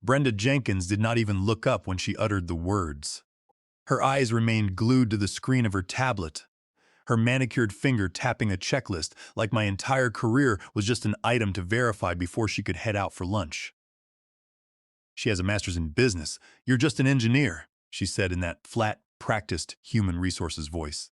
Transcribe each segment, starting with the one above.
Brenda Jenkins did not even look up when she uttered the words. Her eyes remained glued to the screen of her tablet, her manicured finger tapping a checklist like my entire career was just an item to verify before she could head out for lunch. She has a master's in business. You're just an engineer, she said in that flat, practiced human resources voice.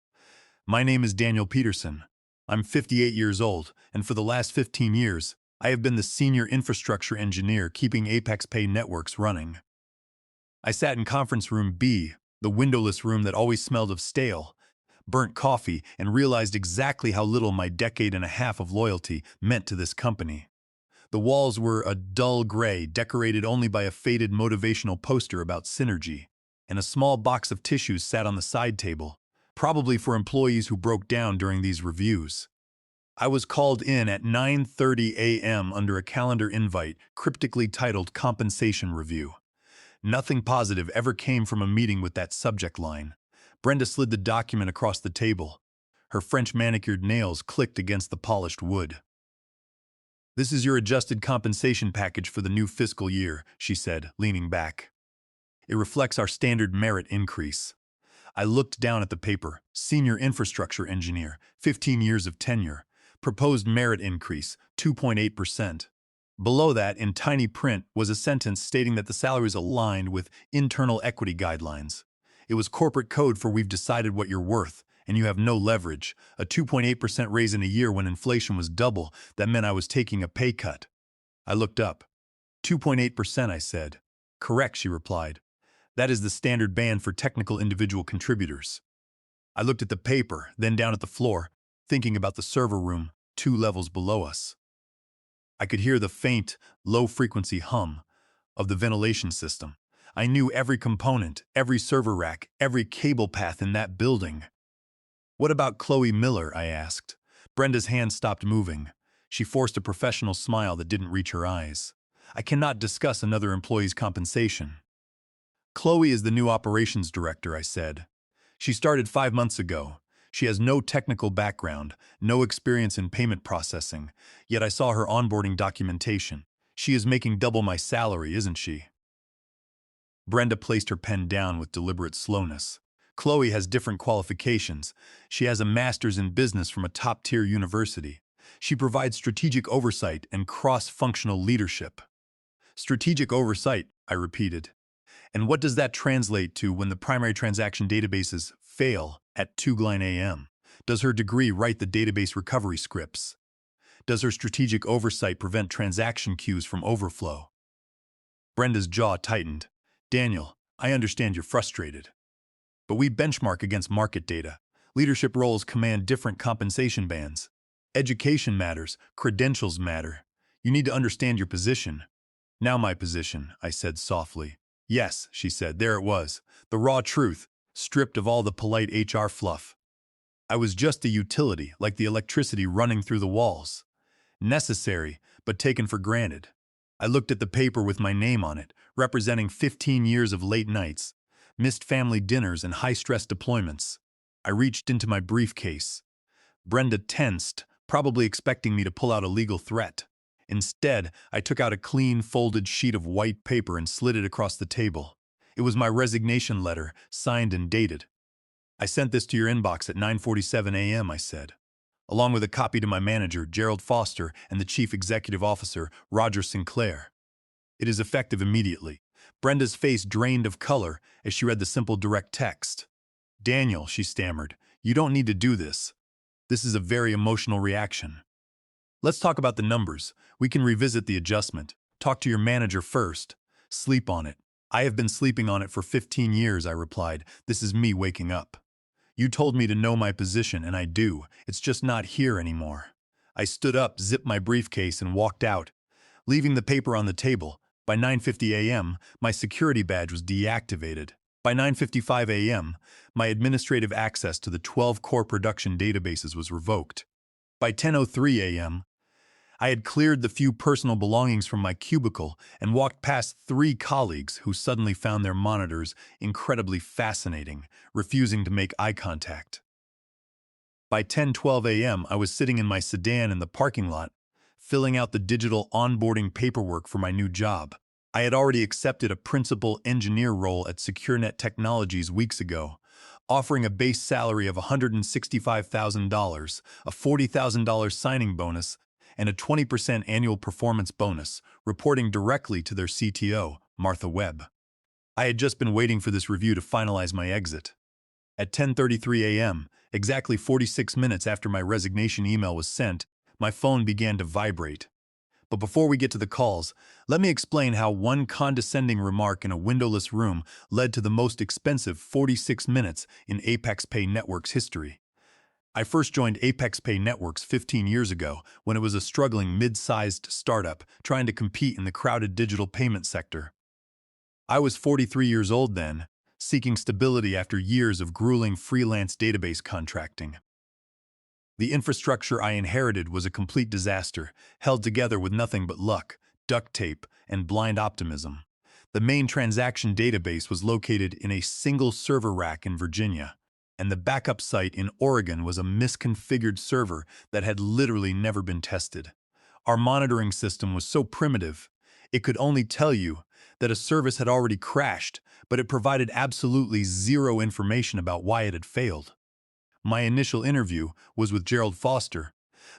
My name is Daniel Peterson. I'm 58 years old, and for the last 15 years, I have been the senior infrastructure engineer keeping Apex Pay networks running. I sat in conference room B, the windowless room that always smelled of stale, burnt coffee, and realized exactly how little my decade and a half of loyalty meant to this company. The walls were a dull gray, decorated only by a faded motivational poster about synergy, and a small box of tissues sat on the side table, probably for employees who broke down during these reviews. I was called in at 9:30 a.m. under a calendar invite cryptically titled Compensation Review. Nothing positive ever came from a meeting with that subject line. Brenda slid the document across the table. Her French manicured nails clicked against the polished wood. This is your adjusted compensation package for the new fiscal year, she said, leaning back. It reflects our standard merit increase. I looked down at the paper. Senior infrastructure engineer, 15 years of tenure. Proposed merit increase, 2.8%. Below that, in tiny print, was a sentence stating that the salary is aligned with internal equity guidelines. It was corporate code for we've decided what you're worth, and you have no leverage. A 2.8% raise in a year when inflation was double, that meant I was taking a pay cut. I looked up. 2.8%, I said. Correct, she replied. That is the standard band for technical individual contributors. I looked at the paper, then down at the floor, thinking about the server room 2 levels below us. I could hear the faint, low-frequency hum of the ventilation system. I knew every component, every server rack, every cable path in that building. What about Chloe Miller? I asked. Brenda's hand stopped moving. She forced a professional smile that didn't reach her eyes. I cannot discuss another employee's compensation. Chloe is the new operations director, I said. She started 5 months ago. She has no technical background, no experience in payment processing, yet I saw her onboarding documentation. She is making double my salary, isn't she? Brenda placed her pen down with deliberate slowness. Chloe has different qualifications. She has a master's in business from a top-tier university. She provides strategic oversight and cross-functional leadership. Strategic oversight, I repeated. And what does that translate to when the primary transaction databases fail at 2 a.m.? Does her degree write the database recovery scripts? Does her strategic oversight prevent transaction queues from overflow? Brenda's jaw tightened. Daniel, I understand you're frustrated. But we benchmark against market data. Leadership roles command different compensation bands. Education matters, credentials matter. You need to understand your position. Now my position, I said softly. Yes, she said, there it was. The raw truth, stripped of all the polite HR fluff. I was just a utility, like the electricity running through the walls. Necessary, but taken for granted. I looked at the paper with my name on it, representing 15 years of late nights, missed family dinners and high-stress deployments. I reached into my briefcase. Brenda tensed, probably expecting me to pull out a legal threat. Instead, I took out a clean, folded sheet of white paper and slid it across the table. It was my resignation letter, signed and dated. I sent this to your inbox at 9:47 a.m., I said, along with a copy to my manager, Gerald Foster, and the chief executive officer, Roger Sinclair. It is effective immediately. Brenda's face drained of color as she read the simple direct text. Daniel, she stammered, you don't need to do this. This is a very emotional reaction. Let's talk about the numbers. We can revisit the adjustment. Talk to your manager first. Sleep on it. I have been sleeping on it for 15 years, I replied. This is me waking up. You told me to know my position, and I do. It's just not here anymore. I stood up, zipped my briefcase, and walked out, leaving the paper on the table. By 9:50 a.m., my security badge was deactivated. By 9:55 a.m., my administrative access to the 12 core production databases was revoked. By 10:03 a.m., I had cleared the few personal belongings from my cubicle and walked past 3 colleagues who suddenly found their monitors incredibly fascinating, refusing to make eye contact. By 10:12 a.m., I was sitting in my sedan in the parking lot, filling out the digital onboarding paperwork for my new job. I had already accepted a principal engineer role at SecureNet Technologies weeks ago, offering a base salary of $165,000, a $40,000 signing bonus, and a 20% annual performance bonus, reporting directly to their CTO, Martha Webb. I had just been waiting for this review to finalize my exit. At 10:33 a.m., exactly 46 minutes after my resignation email was sent, my phone began to vibrate. But before we get to the calls, let me explain how one condescending remark in a windowless room led to the most expensive 46 minutes in Apex Pay Network's history. I first joined Apex Pay Networks 15 years ago when it was a struggling mid-sized startup trying to compete in the crowded digital payment sector. I was 43 years old then, seeking stability after years of grueling freelance database contracting. The infrastructure I inherited was a complete disaster, held together with nothing but luck, duct tape, and blind optimism. The main transaction database was located in a single server rack in Virginia, and the backup site in Oregon was a misconfigured server that had literally never been tested. Our monitoring system was so primitive, it could only tell you that a service had already crashed, but it provided absolutely zero information about why it had failed. My initial interview was with Gerald Foster,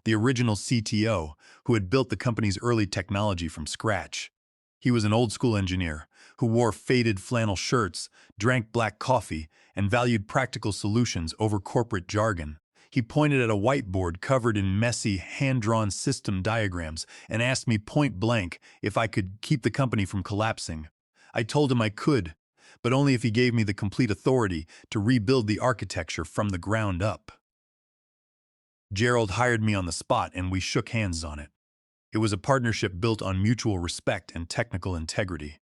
the original CTO who had built the company's early technology from scratch. He was an old-school engineer who wore faded flannel shirts, drank black coffee, and valued practical solutions over corporate jargon. He pointed at a whiteboard covered in messy, hand-drawn system diagrams and asked me point blank if I could keep the company from collapsing. I told him I could, but only if he gave me the complete authority to rebuild the architecture from the ground up. Gerald hired me on the spot and we shook hands on it. It was a partnership built on mutual respect and technical integrity.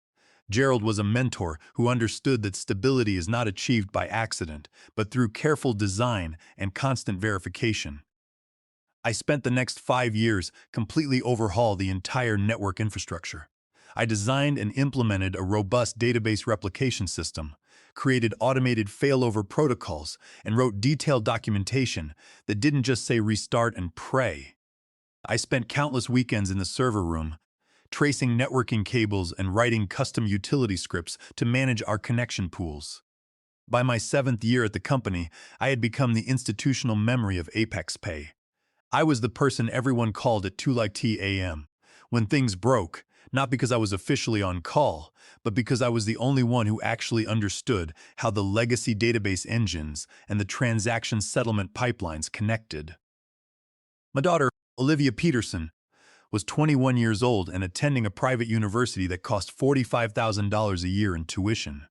Gerald was a mentor who understood that stability is not achieved by accident, but through careful design and constant verification. I spent the next 5 years completely overhaul the entire network infrastructure. I designed and implemented a robust database replication system, created automated failover protocols, and wrote detailed documentation that didn't just say restart and pray. I spent countless weekends in the server room, tracing networking cables and writing custom utility scripts to manage our connection pools. By my 7th year at the company, I had become the institutional memory of Apex Pay. I was the person everyone called at 2:00 a.m. when things broke, not because I was officially on call, but because I was the only one who actually understood how the legacy database engines and the transaction settlement pipelines connected. My daughter, Olivia Peterson, was 21 years old and attending a private university that cost $45,000 a year in tuition.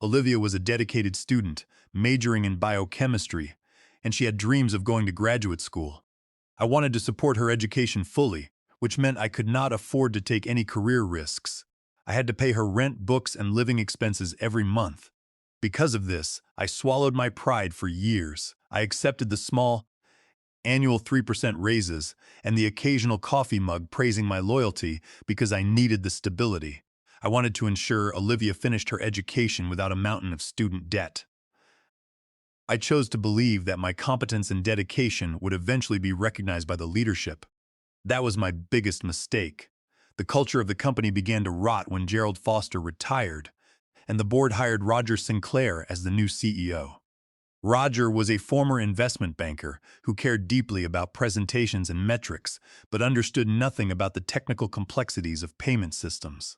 Olivia was a dedicated student, majoring in biochemistry, and she had dreams of going to graduate school. I wanted to support her education fully, which meant I could not afford to take any career risks. I had to pay her rent, books, and living expenses every month. Because of this, I swallowed my pride for years. I accepted the small, annual 3% raises and the occasional coffee mug praising my loyalty because I needed the stability. I wanted to ensure Olivia finished her education without a mountain of student debt. I chose to believe that my competence and dedication would eventually be recognized by the leadership. That was my biggest mistake. The culture of the company began to rot when Gerald Foster retired, and the board hired Roger Sinclair as the new CEO. Roger was a former investment banker who cared deeply about presentations and metrics, but understood nothing about the technical complexities of payment systems.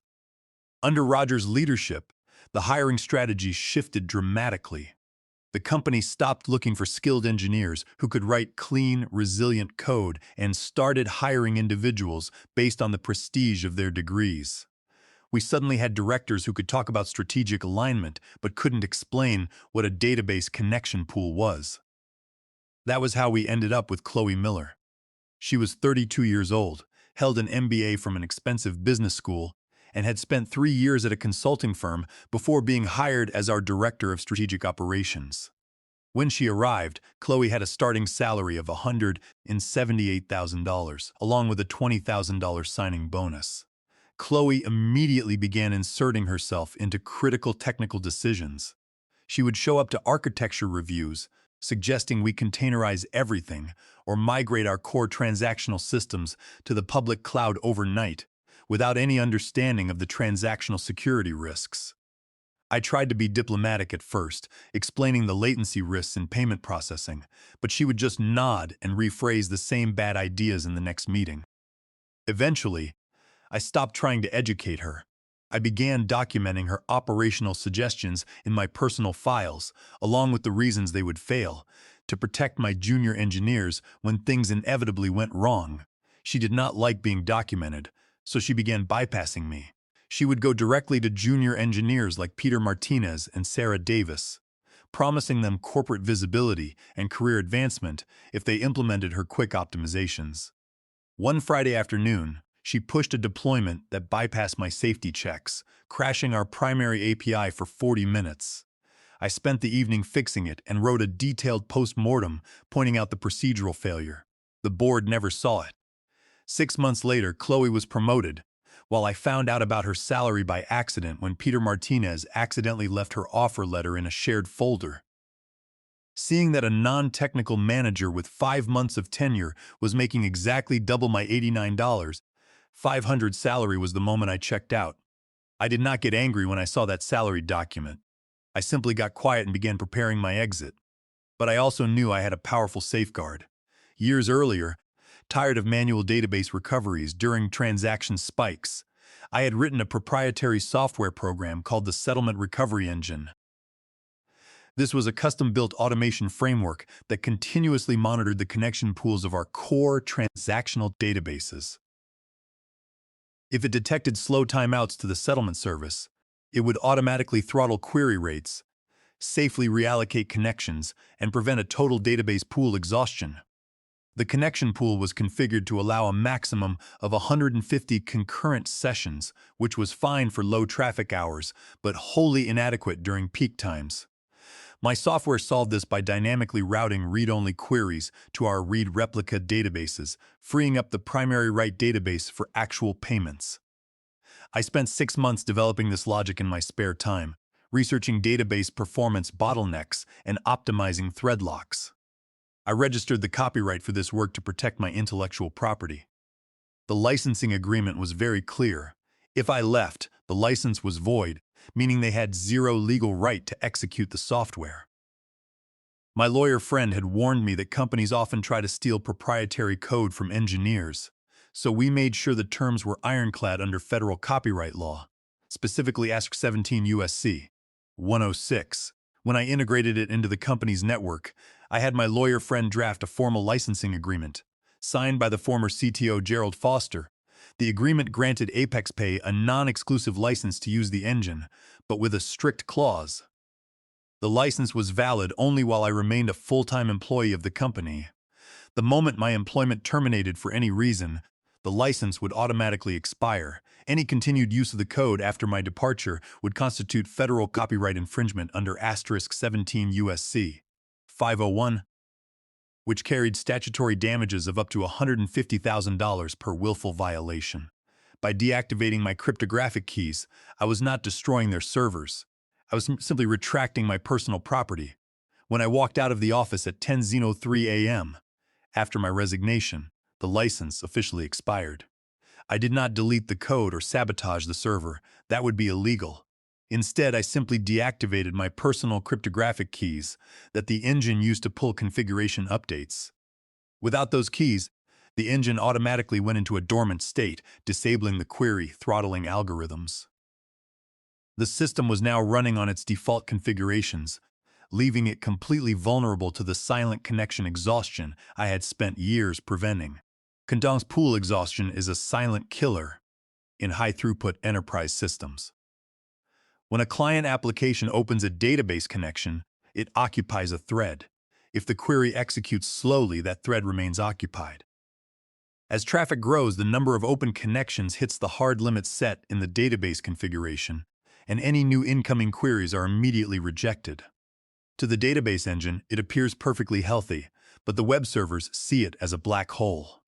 Under Roger's leadership, the hiring strategy shifted dramatically. The company stopped looking for skilled engineers who could write clean, resilient code and started hiring individuals based on the prestige of their degrees. We suddenly had directors who could talk about strategic alignment but couldn't explain what a database connection pool was. That was how we ended up with Chloe Miller. She was 32 years old, held an MBA from an expensive business school, and had spent 3 years at a consulting firm before being hired as our director of strategic operations. When she arrived, Chloe had a starting salary of $178,000, along with a $20,000 signing bonus. Chloe immediately began inserting herself into critical technical decisions. She would show up to architecture reviews, suggesting we containerize everything or migrate our core transactional systems to the public cloud overnight, without any understanding of the transactional security risks. I tried to be diplomatic at first, explaining the latency risks in payment processing, but she would just nod and rephrase the same bad ideas in the next meeting. Eventually, I stopped trying to educate her. I began documenting her operational suggestions in my personal files, along with the reasons they would fail, to protect my junior engineers when things inevitably went wrong. She did not like being documented, so she began bypassing me. She would go directly to junior engineers like Peter Martinez and Sarah Davis, promising them corporate visibility and career advancement if they implemented her quick optimizations. One Friday afternoon, she pushed a deployment that bypassed my safety checks, crashing our primary API for 40 minutes. I spent the evening fixing it and wrote a detailed post-mortem pointing out the procedural failure. The board never saw it. 6 months later, Chloe was promoted, while I found out about her salary by accident when Peter Martinez accidentally left her offer letter in a shared folder. Seeing that a non-technical manager with 5 months of tenure was making exactly double my $89,500 salary was the moment I checked out. I did not get angry when I saw that salary document. I simply got quiet and began preparing my exit. But I also knew I had a powerful safeguard. Years earlier, tired of manual database recoveries during transaction spikes, I had written a proprietary software program called the Settlement Recovery Engine. This was a custom-built automation framework that continuously monitored the connection pools of our core transactional databases. If it detected slow timeouts to the settlement service, it would automatically throttle query rates, safely reallocate connections, and prevent a total database pool exhaustion. The connection pool was configured to allow a maximum of 150 concurrent sessions, which was fine for low traffic hours, but wholly inadequate during peak times. My software solved this by dynamically routing read-only queries to our read replica databases, freeing up the primary write database for actual payments. I spent 6 months developing this logic in my spare time, researching database performance bottlenecks and optimizing thread locks. I registered the copyright for this work to protect my intellectual property. The licensing agreement was very clear. If I left, the license was void, meaning they had zero legal right to execute the software. My lawyer friend had warned me that companies often try to steal proprietary code from engineers, so we made sure the terms were ironclad under federal copyright law, specifically Ask 17 U.S.C. 106. When I integrated it into the company's network, I had my lawyer friend draft a formal licensing agreement, signed by the former CTO Gerald Foster. The agreement granted ApexPay a non-exclusive license to use the engine, but with a strict clause. The license was valid only while I remained a full-time employee of the company. The moment my employment terminated for any reason, the license would automatically expire. Any continued use of the code after my departure would constitute federal copyright infringement under * 17 U.S.C. 501, which carried statutory damages of up to $150,000 per willful violation. By deactivating my cryptographic keys, I was not destroying their servers. I was simply retracting my personal property. When I walked out of the office at 10:03 a.m., after my resignation, the license officially expired. I did not delete the code or sabotage the server. That would be illegal. Instead, I simply deactivated my personal cryptographic keys that the engine used to pull configuration updates. Without those keys, the engine automatically went into a dormant state, disabling the query throttling algorithms. The system was now running on its default configurations, leaving it completely vulnerable to the silent connection exhaustion I had spent years preventing. Condon's pool exhaustion is a silent killer in high-throughput enterprise systems. When a client application opens a database connection, it occupies a thread. If the query executes slowly, that thread remains occupied. As traffic grows, the number of open connections hits the hard limit set in the database configuration, and any new incoming queries are immediately rejected. To the database engine, it appears perfectly healthy, but the web servers see it as a black hole.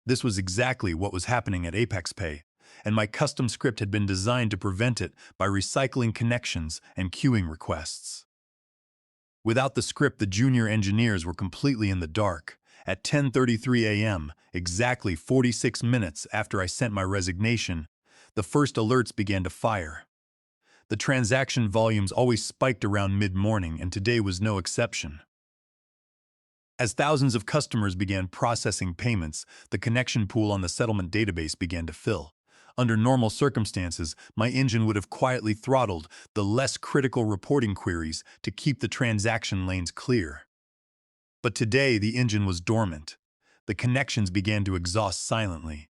This was exactly what was happening at ApexPay, and my custom script had been designed to prevent it by recycling connections and queuing requests. Without the script, the junior engineers were completely in the dark. At 10:33 a.m., exactly 46 minutes after I sent my resignation, the first alerts began to fire. The transaction volumes always spiked around mid-morning, and today was no exception. As thousands of customers began processing payments, the connection pool on the settlement database began to fill. Under normal circumstances, my engine would have quietly throttled the less critical reporting queries to keep the transaction lanes clear. But today, the engine was dormant. The connections began to exhaust silently.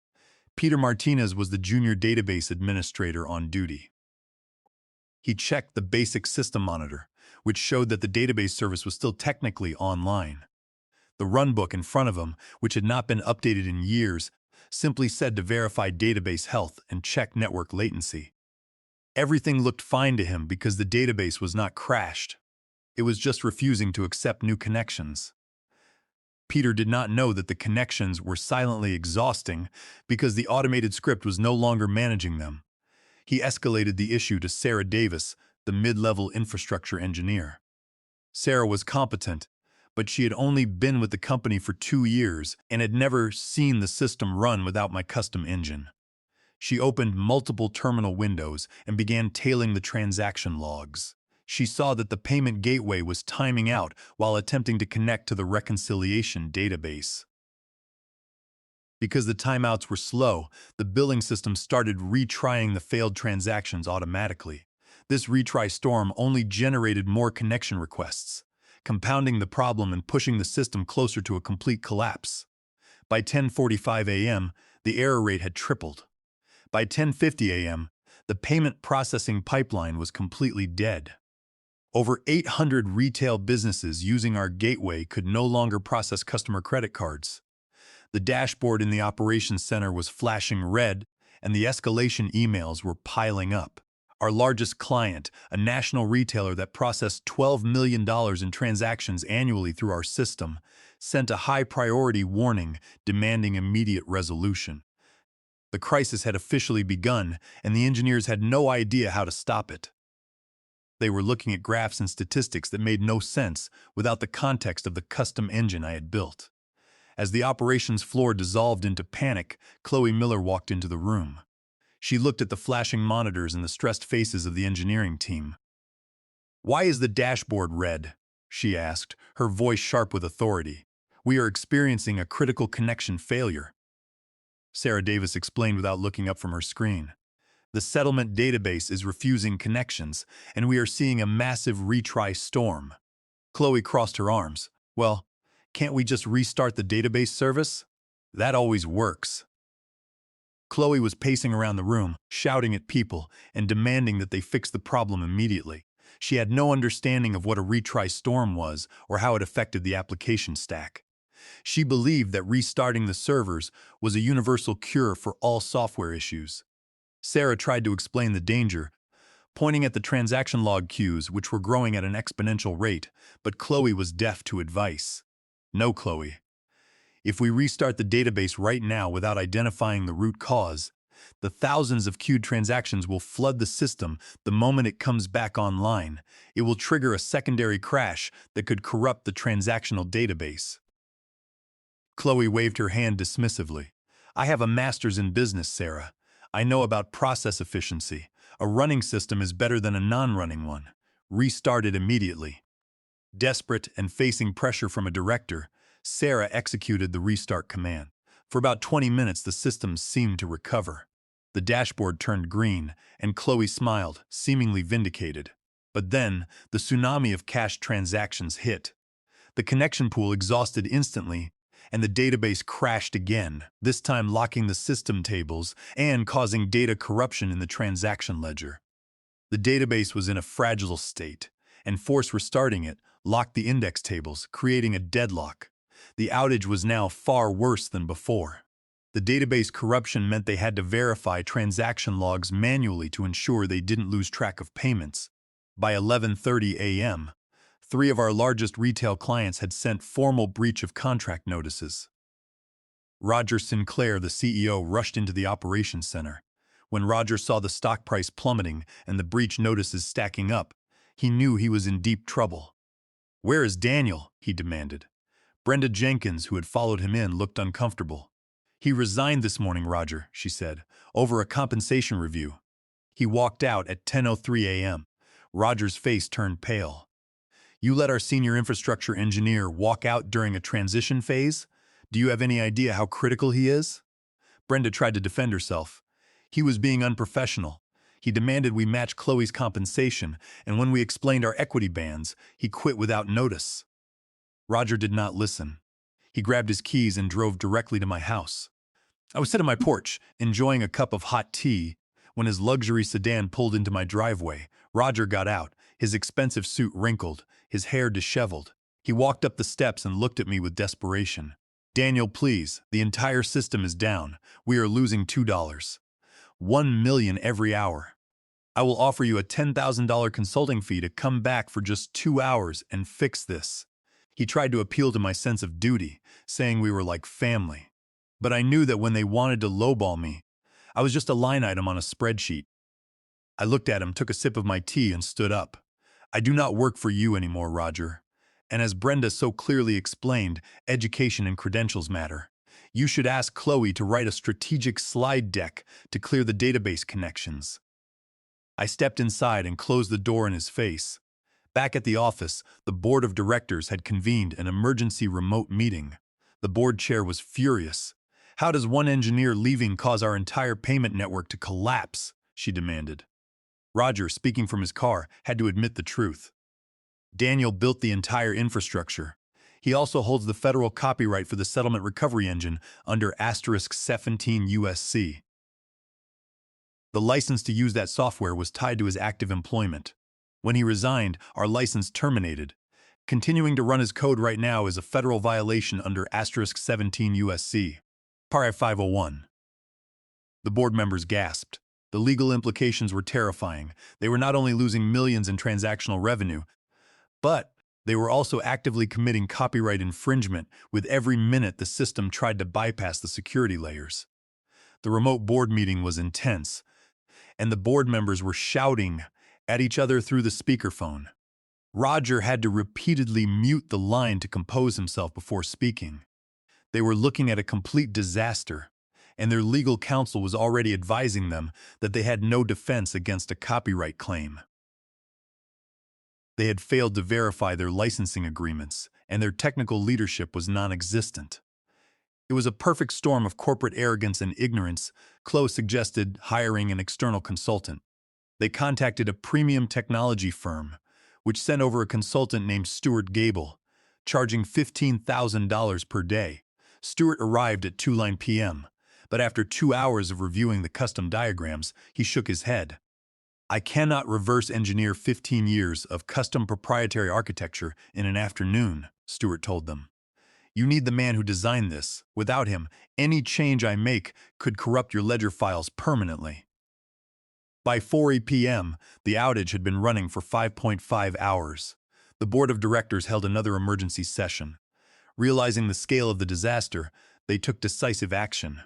Peter Martinez was the junior database administrator on duty. He checked the basic system monitor, which showed that the database service was still technically online. The runbook in front of him, which had not been updated in years, simply said to verify database health and check network latency. Everything looked fine to him because the database was not crashed. It was just refusing to accept new connections. Peter did not know that the connections were silently exhausting because the automated script was no longer managing them. He escalated the issue to Sarah Davis, the mid-level infrastructure engineer. Sarah was competent, but she had only been with the company for 2 years and had never seen the system run without my custom engine. She opened multiple terminal windows and began tailing the transaction logs. She saw that the payment gateway was timing out while attempting to connect to the reconciliation database. Because the timeouts were slow, the billing system started retrying the failed transactions automatically. This retry storm only generated more connection requests, compounding the problem and pushing the system closer to a complete collapse. By 10:45 a.m., the error rate had tripled. By 10:50 a.m., the payment processing pipeline was completely dead. Over 800 retail businesses using our gateway could no longer process customer credit cards. The dashboard in the operations center was flashing red, and the escalation emails were piling up. Our largest client, a national retailer that processed $12 million in transactions annually through our system, sent a high-priority warning demanding immediate resolution. The crisis had officially begun, and the engineers had no idea how to stop it. They were looking at graphs and statistics that made no sense without the context of the custom engine I had built. As the operations floor dissolved into panic, Chloe Miller walked into the room. She looked at the flashing monitors and the stressed faces of the engineering team. "Why is the dashboard red?" she asked, her voice sharp with authority. "We are experiencing a critical connection failure." Sarah Davis explained without looking up from her screen. "The settlement database is refusing connections, and we are seeing a massive retry storm." Chloe crossed her arms. "Well, can't we just restart the database service? That always works." Chloe was pacing around the room, shouting at people and demanding that they fix the problem immediately. She had no understanding of what a retry storm was or how it affected the application stack. She believed that restarting the servers was a universal cure for all software issues. Sarah tried to explain the danger, pointing at the transaction log queues, which were growing at an exponential rate, but Chloe was deaf to advice. "No, Chloe. If we restart the database right now without identifying the root cause, the thousands of queued transactions will flood the system the moment it comes back online. It will trigger a secondary crash that could corrupt the transactional database." Chloe waved her hand dismissively. "I have a master's in business, Sarah. I know about process efficiency. A running system is better than a non-running one. Restart it immediately." Desperate and facing pressure from a director, Sarah executed the restart command. For about 20 minutes, the system seemed to recover. The dashboard turned green, and Chloe smiled, seemingly vindicated. But then, the tsunami of cached transactions hit. The connection pool exhausted instantly, and the database crashed again, this time locking the system tables and causing data corruption in the transaction ledger. The database was in a fragile state, and force restarting it locked the index tables, creating a deadlock. The outage was now far worse than before. The database corruption meant they had to verify transaction logs manually to ensure they didn't lose track of payments. By 11:30 a.m., 3 of our largest retail clients had sent formal breach of contract notices. Roger Sinclair, the CEO, rushed into the operations center. When Roger saw the stock price plummeting and the breach notices stacking up, he knew he was in deep trouble. "Where is Daniel?" he demanded. Brenda Jenkins, who had followed him in, looked uncomfortable. "He resigned this morning, Roger," she said, "over a compensation review." He walked out at 10:03 a.m. Roger's face turned pale. "You let our senior infrastructure engineer walk out during a transition phase? Do you have any idea how critical he is?" Brenda tried to defend herself. "He was being unprofessional. He demanded we match Chloe's compensation, and when we explained our equity bands, he quit without notice." Roger did not listen. He grabbed his keys and drove directly to my house. I was sitting on my porch, enjoying a cup of hot tea, when his luxury sedan pulled into my driveway. Roger got out, his expensive suit wrinkled, his hair disheveled. He walked up the steps and looked at me with desperation. "Daniel, please, the entire system is down. We are losing $2. 1 million every hour. I will offer you a $10,000 consulting fee to come back for just 2 hours and fix this." He tried to appeal to my sense of duty, saying we were like family. But I knew that when they wanted to lowball me, I was just a line item on a spreadsheet. I looked at him, took a sip of my tea, and stood up. "I do not work for you anymore, Roger. And as Brenda so clearly explained, education and credentials matter. You should ask Chloe to write a strategic slide deck to clear the database connections." I stepped inside and closed the door in his face. Back at the office, the board of directors had convened an emergency remote meeting. The board chair was furious. "How does one engineer leaving cause our entire payment network to collapse?" she demanded. Roger, speaking from his car, had to admit the truth. "Daniel built the entire infrastructure. He also holds the federal copyright for the settlement recovery engine under *17 USC. The license to use that software was tied to his active employment. When he resigned, our license terminated. Continuing to run his code right now is a federal violation under *17 USC. Par 501. The board members gasped. The legal implications were terrifying. They were not only losing millions in transactional revenue, but they were also actively committing copyright infringement with every minute the system tried to bypass the security layers. The remote board meeting was intense, and the board members were shouting at each other through the speakerphone. Roger had to repeatedly mute the line to compose himself before speaking. They were looking at a complete disaster, and their legal counsel was already advising them that they had no defense against a copyright claim. They had failed to verify their licensing agreements, and their technical leadership was non-existent. It was a perfect storm of corporate arrogance and ignorance. Chloe suggested hiring an external consultant. They contacted a premium technology firm, which sent over a consultant named Stuart Gable, charging $15,000 per day. Stuart arrived at 2:09 p.m., but after 2 hours of reviewing the custom diagrams, he shook his head. "I cannot reverse engineer 15 years of custom proprietary architecture in an afternoon," Stuart told them. "You need the man who designed this. Without him, any change I make could corrupt your ledger files permanently." By 4 p.m., the outage had been running for 5.5 hours. The board of directors held another emergency session. Realizing the scale of the disaster, they took decisive action.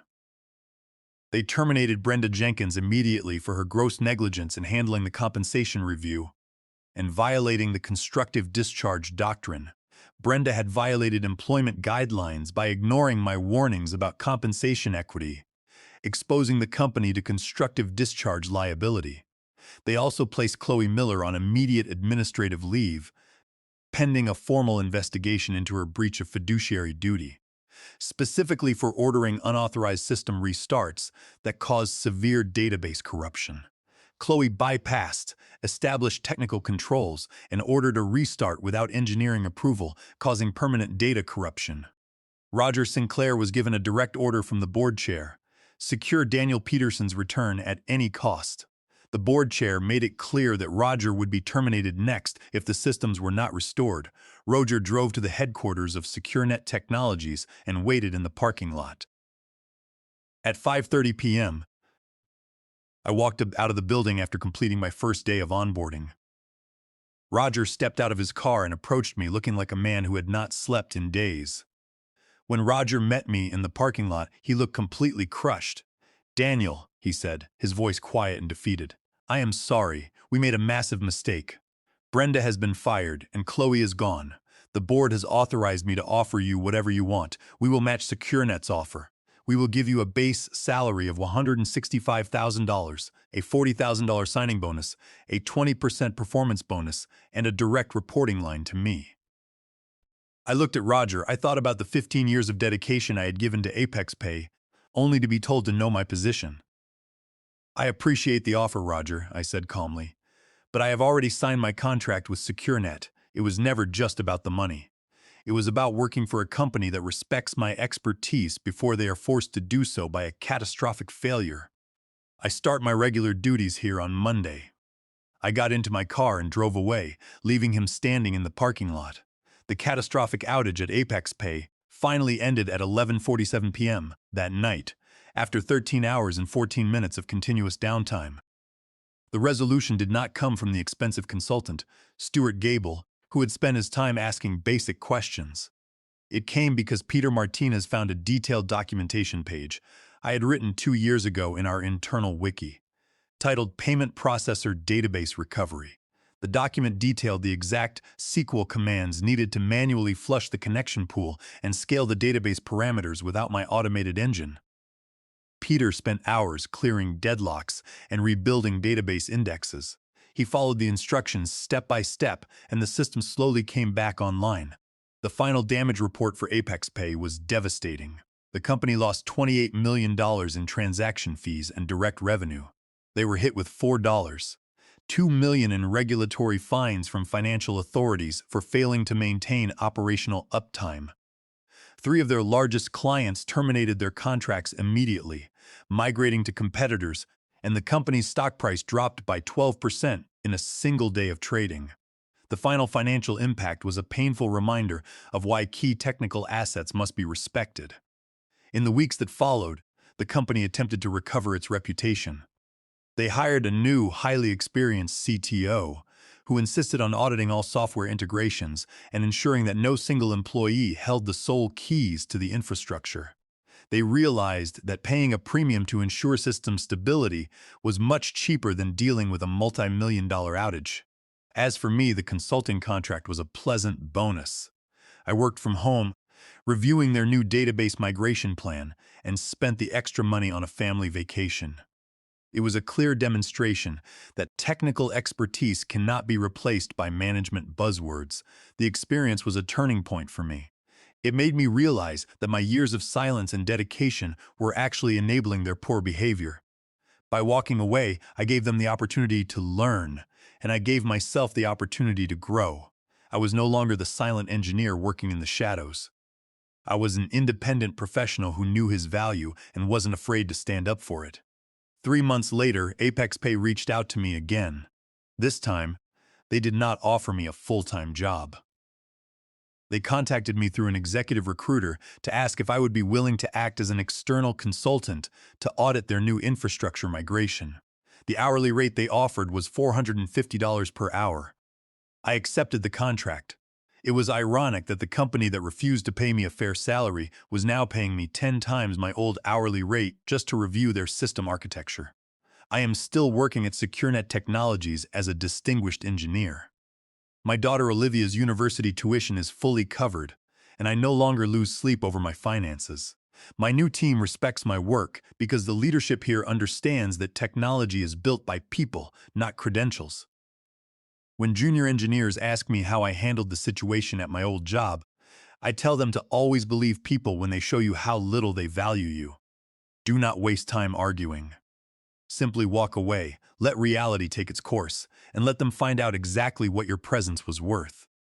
They terminated Brenda Jenkins immediately for her gross negligence in handling the compensation review and violating the constructive discharge doctrine. Brenda had violated employment guidelines by ignoring my warnings about compensation equity, exposing the company to constructive discharge liability. They also placed Chloe Miller on immediate administrative leave, pending a formal investigation into her breach of fiduciary duty, specifically for ordering unauthorized system restarts that caused severe database corruption. Chloe bypassed established technical controls and ordered a restart without engineering approval, causing permanent data corruption. Roger Sinclair was given a direct order from the board chair: secure Daniel Peterson's return at any cost. The board chair made it clear that Roger would be terminated next if the systems were not restored. Roger drove to the headquarters of SecureNet Technologies and waited in the parking lot. At 5:30 p.m., I walked out of the building after completing my first day of onboarding. Roger stepped out of his car and approached me looking like a man who had not slept in days. When Roger met me in the parking lot, he looked completely crushed. "Daniel," he said, his voice quiet and defeated, "I am sorry. We made a massive mistake. Brenda has been fired, and Chloe is gone. The board has authorized me to offer you whatever you want. We will match SecureNet's offer. We will give you a base salary of $165,000, a $40,000 signing bonus, a 20% performance bonus, and a direct reporting line to me. I looked at Roger. I thought about the 15 years of dedication I had given to Apex Pay, only to be told to know my position. I appreciate the offer, Roger, I said calmly, but I have already signed my contract with SecureNet. It was never just about the money. It was about working for a company that respects my expertise before they are forced to do so by a catastrophic failure. I start my regular duties here on Monday. I got into my car and drove away, leaving him standing in the parking lot. The catastrophic outage at Apex Pay finally ended at 11:47 p.m. that night, after 13 hours and 14 minutes of continuous downtime. The resolution did not come from the expensive consultant, Stuart Gable, who had spent his time asking basic questions. It came because Peter Martinez found a detailed documentation page I had written 2 years ago in our internal wiki, titled Payment Processor Database Recovery. The document detailed the exact SQL commands needed to manually flush the connection pool and scale the database parameters without my automated engine. Peter spent hours clearing deadlocks and rebuilding database indexes. He followed the instructions step by step, and the system slowly came back online. The final damage report for Apex Pay was devastating. The company lost $28 million in transaction fees and direct revenue. They were hit with $2 million in regulatory fines from financial authorities for failing to maintain operational uptime. 3 of their largest clients terminated their contracts immediately, migrating to competitors, and the company's stock price dropped by 12% in a single day of trading. The final financial impact was a painful reminder of why key technical assets must be respected. In the weeks that followed, the company attempted to recover its reputation. They hired a new, highly experienced CTO who insisted on auditing all software integrations and ensuring that no single employee held the sole keys to the infrastructure. They realized that paying a premium to ensure system stability was much cheaper than dealing with a multi-million-dollar outage. As for me, the consulting contract was a pleasant bonus. I worked from home, reviewing their new database migration plan, and spent the extra money on a family vacation. It was a clear demonstration that technical expertise cannot be replaced by management buzzwords. The experience was a turning point for me. It made me realize that my years of silence and dedication were actually enabling their poor behavior. By walking away, I gave them the opportunity to learn, and I gave myself the opportunity to grow. I was no longer the silent engineer working in the shadows. I was an independent professional who knew his value and wasn't afraid to stand up for it. 3 months later, Apex Pay reached out to me again. This time, they did not offer me a full-time job. They contacted me through an executive recruiter to ask if I would be willing to act as an external consultant to audit their new infrastructure migration. The hourly rate they offered was $450 per hour. I accepted the contract. It was ironic that the company that refused to pay me a fair salary was now paying me 10 times my old hourly rate just to review their system architecture. I am still working at SecureNet Technologies as a distinguished engineer. My daughter Olivia's university tuition is fully covered, and I no longer lose sleep over my finances. My new team respects my work because the leadership here understands that technology is built by people, not credentials. When junior engineers ask me how I handled the situation at my old job, I tell them to always believe people when they show you how little they value you. Do not waste time arguing. Simply walk away, let reality take its course, and let them find out exactly what your presence was worth.